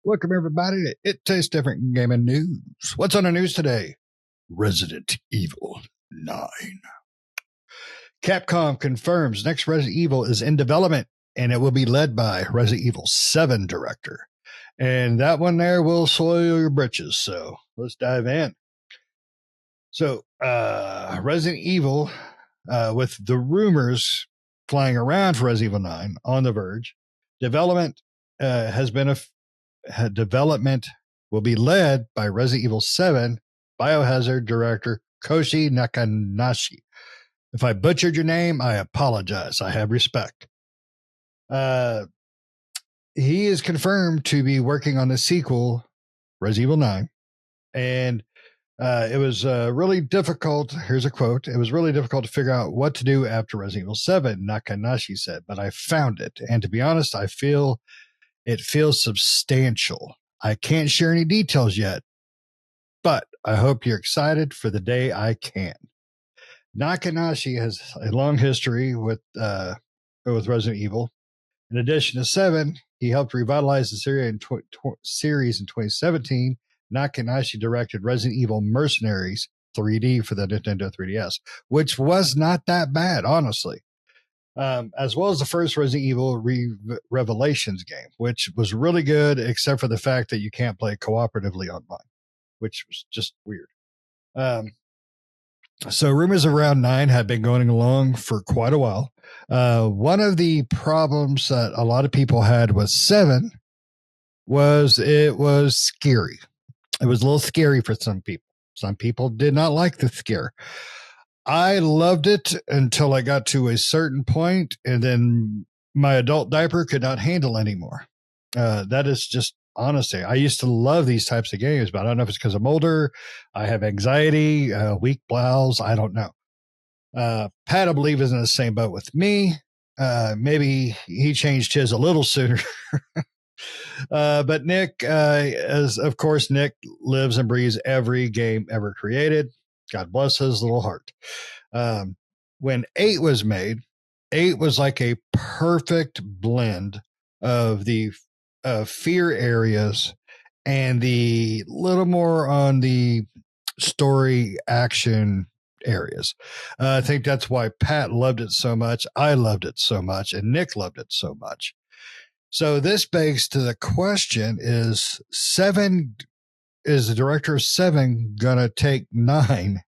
Welcome, everybody, to It Tastes Different Gaming News. What's on the news today? Resident Evil 9. Capcom confirms next Resident Evil is in development, and it will be led by Resident Evil 7 director. And that one there will soil your britches, so let's dive in. So, Resident Evil, with the rumors flying around for Resident Evil 9 on the verge, development development will be led by Resident Evil 7 Biohazard director Koshi Nakanashi. If I butchered your name, I apologize. I have respect. He is confirmed to be working on the sequel, Resident Evil 9. And it was really difficult. Here's a quote. It was really difficult to figure out what to do after Resident Evil 7, Nakanashi said, but I found it. And to be honest, I feel it feels substantial. I can't share any details yet, but I hope you're excited for the day I can. Nakanashi has a long history with Resident Evil. In addition to 7, he helped revitalize the series in 2017. Nakanashi directed Resident Evil Mercenaries 3D for the Nintendo 3DS, which was not that bad, honestly. As well as the first Resident Evil Revelations game, which was really good, except for the fact that you can't play cooperatively online, which was just weird. So rumors around 9 had been going along for quite a while. One of the problems that a lot of people had with 7 was it was scary. It was a little scary for some people. Some people did not like the scare. I loved it until I got to a certain point, and then my adult diaper could not handle anymore. That is just honesty. I used to love these types of games, but I don't know if it's because I'm older. I have anxiety, weak bowels. I don't know. Pat, I believe, is in the same boat with me. Maybe he changed his a little sooner. But Nick, of course, Nick lives and breathes every game ever created. God bless his little heart. When 8 was made, 8 was like a perfect blend of the fear areas and the little more on the story action areas. I think that's why Pat loved it so much. I loved it so much, and Nick loved it so much. So this begs to the question: Is the director of 7 gonna take 9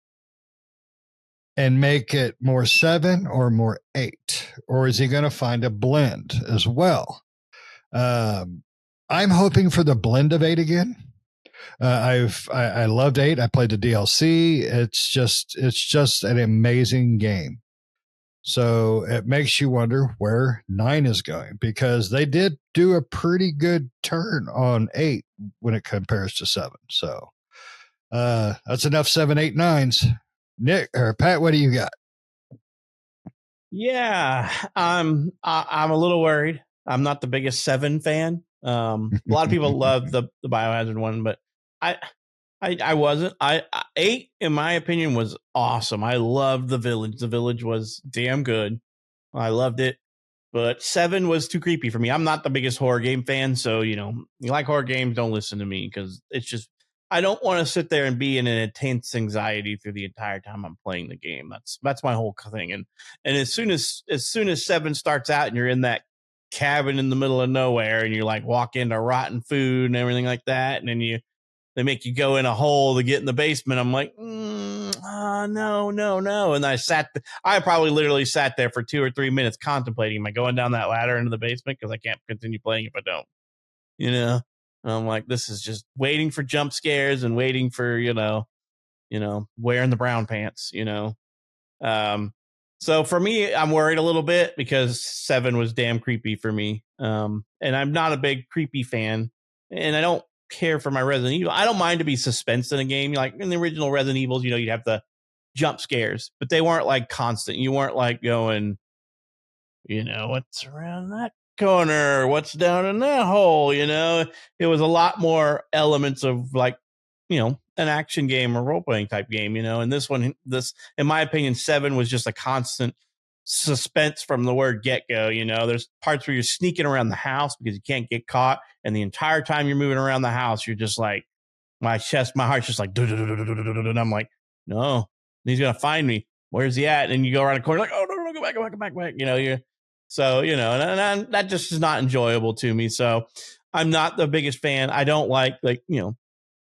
and make it more 7 or more 8, or is he going to find a blend as well? I'm hoping for the blend of 8 again. I loved 8. I played the DLC. It's just an amazing game. So it makes you wonder where 9 is going, because they did do a pretty good turn on 8 when it compares to 7. So that's enough 7, 8, 9s. Nick or Pat, what do you got? Yeah, I'm a little worried. I'm not the biggest 7 fan. A lot of people love the Biohazard one, but I wasn't. 8, in my opinion, was awesome. I loved the village. The village was damn good. I loved it. But 7 was too creepy for me. I'm not the biggest horror game fan, so you like horror games, don't listen to me, because it's just, I don't want to sit there and be in an intense anxiety through the entire time I'm playing the game. That's my whole thing. And as soon as 7 starts out and you're in that cabin in the middle of nowhere and you like walk into rotten food and everything like that, and then they make you go in a hole to get in the basement, I'm like, no. And I probably literally sat there for 2 or 3 minutes contemplating, am I going down that ladder into the basement? Because I can't continue playing if I don't, And I'm like, this is just waiting for jump scares and waiting for, wearing the brown pants, So for me, I'm worried a little bit because 7 was damn creepy for me. And I'm not a big creepy fan, and I don't care for my Resident Evil. I don't mind to be suspense in a game. Like in the original Resident Evils, you'd have the jump scares, but they weren't like constant. You weren't like going, what's around that corner, what's down in that hole, it was a lot more elements of like, an action game or role-playing type game, and this one, in my opinion, 7 was just a constant suspense from the word get go. You know, there's parts where you're sneaking around the house because you can't get caught, and the entire time you're moving around the house, you're just like, my heart's just like, and I'm like, no, he's gonna find me. Where's he at? And you go around the corner like, oh no, go back, go back, go back, go back. You know, and that just is not enjoyable to me. So I'm not the biggest fan. I don't like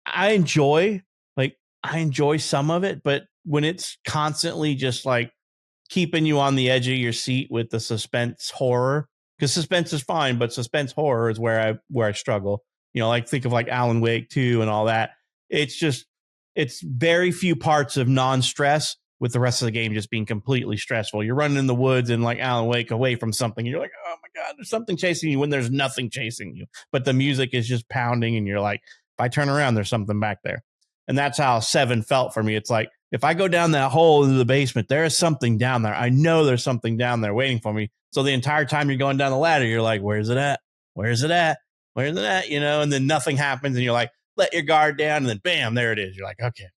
I enjoy I enjoy some of it, but when it's constantly just like keeping you on the edge of your seat with the suspense horror, because suspense is fine, but suspense horror is where I struggle. Like think of like Alan Wake 2 and all that. It's just it's very few parts of non-stress with the rest of the game just being completely stressful. You're running in the woods and like Alan Wake away from something. And you're like, oh my God, there's something chasing you when there's nothing chasing you. But the music is just pounding and you're like, if I turn around, there's something back there. And that's how 7 felt for me. It's like, if I go down that hole into the basement, there is something down there. I know there's something down there waiting for me. So the entire time you're going down the ladder, you're like, where's it at? Where's it at? Where's it at? And then nothing happens. And you're like, let your guard down. And then bam, there it is. You're like, okay.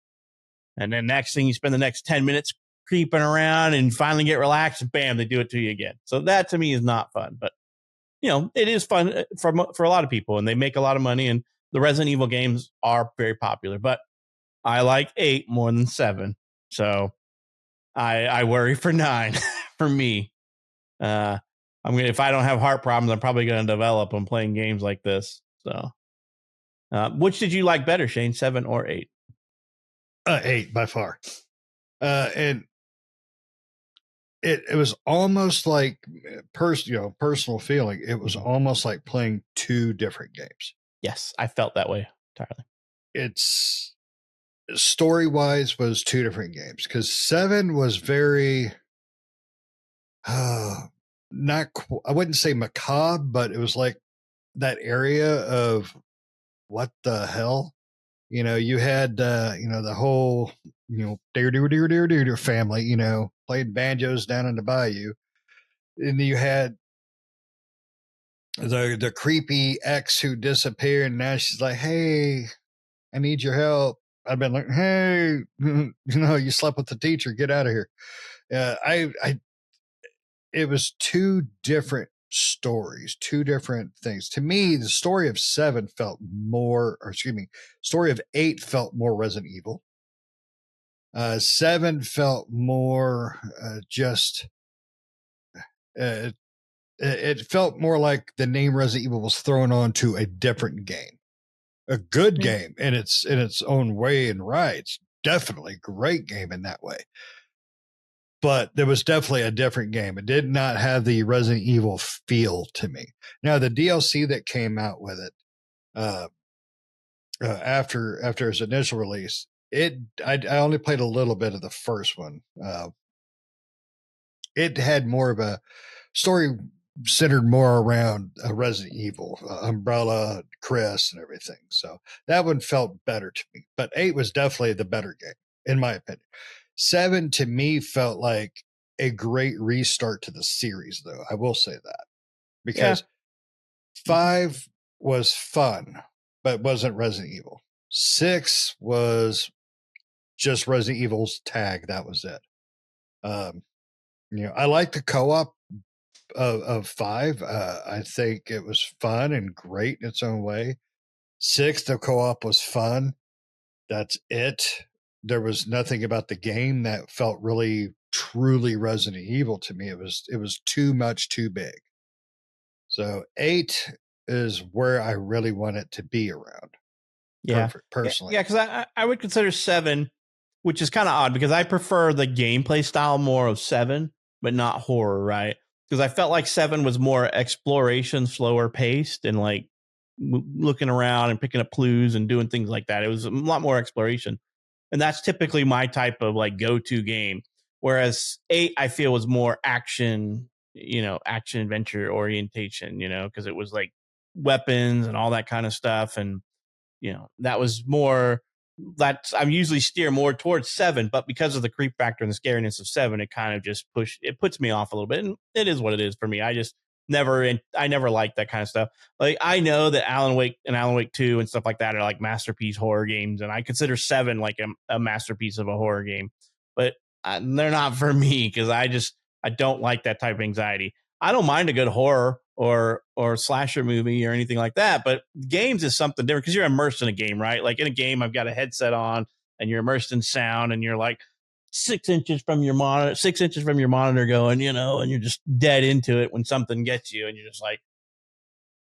And then next thing, you spend the next 10 minutes creeping around and finally get relaxed. And bam, they do it to you again. So that to me is not fun. But, it is fun for a lot of people. And they make a lot of money. And the Resident Evil games are very popular. But I like 8 more than 7. So I worry for 9 for me. If I don't have heart problems, I'm probably going to develop them playing games like this. So, which did you like better, Shane, 7 or 8? 8 by far. And it was almost like personal feeling. It was almost like playing 2 different games. Yes, I felt that way entirely. It's story wise was 2 different games because 7 was very not I wouldn't say macabre, but it was like that area of what the hell. You had the whole deer family playing banjos down in the bayou, and you had the creepy ex who disappeared, and now she's like, hey, I need your help. I've been like, hey, you slept with the teacher, get out of here. It was 2 different stories, 2 different things. To me, the story of 7 felt more, or excuse me, story of 8 felt more Resident Evil. 7 felt more it felt more like the name Resident Evil was thrown onto a different game. A good game in its own way and right. It's definitely a great game in that way. But there was definitely a different game. It did not have the Resident Evil feel to me. Now, the DLC that came out with it after its initial release, I only played a little bit of the first one. It had more of a story centered more around Resident Evil, Umbrella, Chris, and everything. So that one felt better to me. But 8 was definitely the better game, in my opinion. 7 to me felt like a great restart to the series, though. I will say that. Because 5 was fun, but wasn't Resident Evil. 6 was just Resident Evil's tag. That was it. I like the co-op of 5. I think it was fun and great in its own way. 6, the co-op was fun. That's it. There was nothing about the game that felt really truly Resident Evil to me. It was too much, too big. So 8 is where I really want it to be around. Yeah. Personally. Yeah, because I would consider 7, which is kind of odd because I prefer the gameplay style more of 7, but not horror, right? Because I felt like 7 was more exploration, slower paced, and like looking around and picking up clues and doing things like that. It was a lot more exploration. And that's typically my type of like go-to game. Whereas 8, I feel, was more action, action adventure orientation, because it was like weapons and all that kind of stuff. And, that was more I'm usually steer more towards 7, but because of the creep factor and the scariness of 7, it kind of just puts me off a little bit. And it is what it is for me. I never liked that kind of stuff. Like, I know that Alan Wake and Alan Wake 2 and stuff like that are like masterpiece horror games. And I consider 7 like a masterpiece of a horror game, but they're not for me. Cause I don't like that type of anxiety. I don't mind a good horror or slasher movie or anything like that, but games is something different because you're immersed in a game, right? Like in a game, I've got a headset on and you're immersed in sound and you're like 6 inches from your monitor, 6 inches from your monitor going, and you're just dead into it when something gets you and you're just like,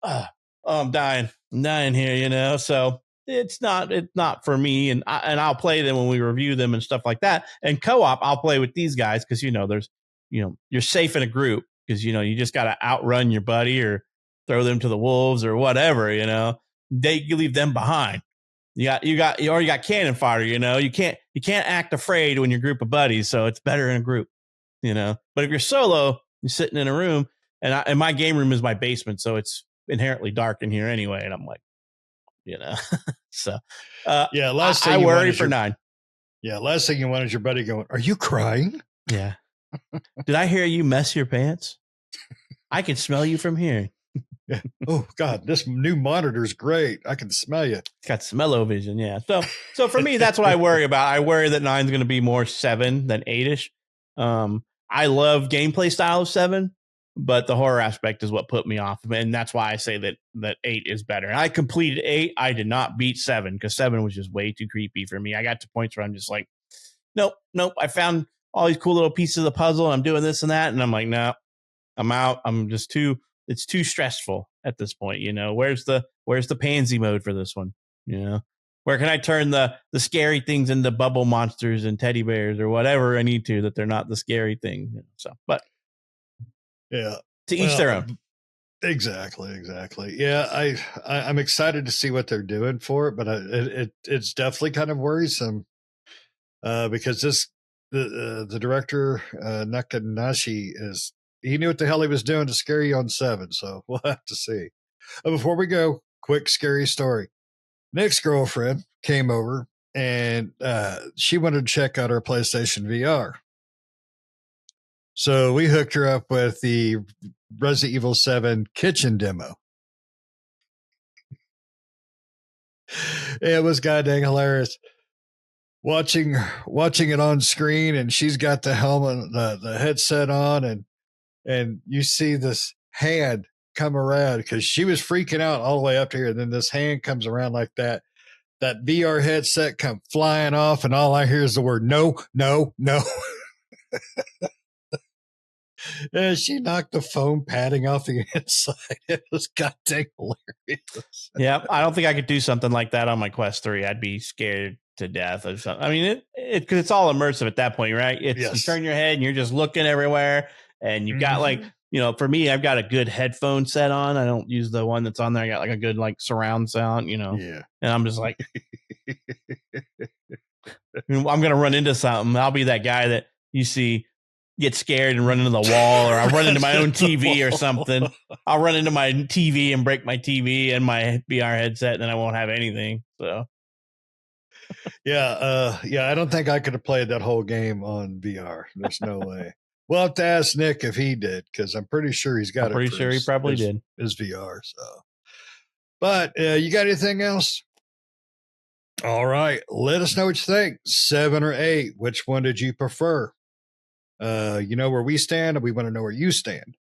oh, I'm dying here, So it's not for me. And I'll play them when we review them and stuff like that. And co-op, I'll play with these guys because, there's, you're safe in a group because, you just got to outrun your buddy or throw them to the wolves or whatever, you leave them behind. You already got cannon fodder, you can't act afraid when you're a group of buddies. So it's better in a group, but if you're solo, you're sitting in a room and my game room is my basement. So it's inherently dark in here anyway. And I'm like, so, I worry for 9. Yeah. Last thing you want is your buddy going, are you crying? Yeah. Did I hear you mess your pants? I can smell you from here. Yeah. Oh God, this new monitor is great. I can smell you. It's got smell-o-vision. Yeah. So for me, that's what I worry about. I worry that 9's going to be more 7 than 8ish. I love gameplay style of 7, but the horror aspect is what put me off. And that's why I say that 8 is better. I completed 8. I did not beat 7 because 7 was just way too creepy for me. I got to points where I'm just like, nope. I found all these cool little pieces of the puzzle and I'm doing this and that. And I'm like, no, I'm out. It's too stressful at this point. Where's the pansy mode for this one? Where can I turn the scary things into bubble monsters and teddy bears or whatever I need to, that they're not the scary thing. But yeah, to each their own. Exactly. Yeah. I'm excited to see what they're doing for it, but it's definitely kind of worrisome because the director, Nakanashi, he knew what the hell he was doing to scare you on 7. So we'll have to see. Before we go, quick scary story. Nick's girlfriend came over and she wanted to check out our PlayStation VR. So we hooked her up with the Resident Evil 7 kitchen demo. It was goddamn hilarious. Watching it on screen, and she's got the helmet, the headset on, and you see this hand come around because she was freaking out all the way up to here. And then this hand comes around like that. That VR headset come flying off, and all I hear is the word no, no, no. And she knocked the foam padding off the inside. It was goddamn hilarious. Yeah, I don't think I could do something like that on my Quest 3. I'd be scared to death or something. I mean, because it's all immersive at that point, right? You turn your head and you're just looking everywhere, and you've got like, for me, I've got a good headphone set on. I don't use the one that's on there. I got like a good like surround sound, Yeah. And I'm just like, I'm gonna run into something. I'll be that guy that you see get scared and run into the wall, or I'll run into my own TV or something. I'll run into my TV and break my TV and my VR headset, and then I won't have anything. So yeah, I don't think I could have played that whole game on VR. There's no way. We'll have to ask Nick if he did, because I'm pretty sure he's got it. Pretty sure he probably did his VR. So, but you got anything else? All right, let us know what you think. 7 or 8, which one did you prefer? You know where we stand, and we want to know where you stand.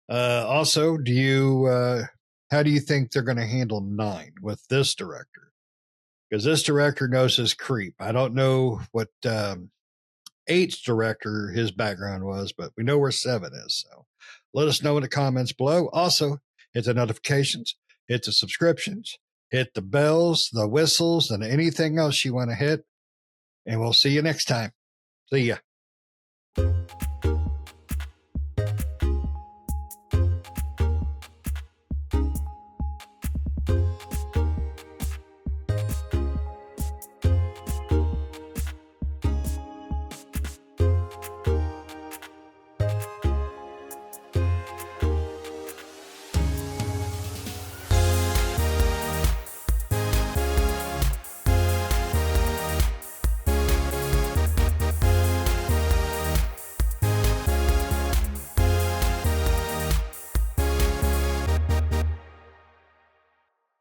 Also, how do you think they're going to handle 9 with this director? Because this director knows his creep. I don't know what 8's director, his background was, but we know where 7 is. So let us know in the comments below. Also, hit the notifications, hit the subscriptions, hit the bells, the whistles, and anything else you want to hit. And we'll see you next time. See ya.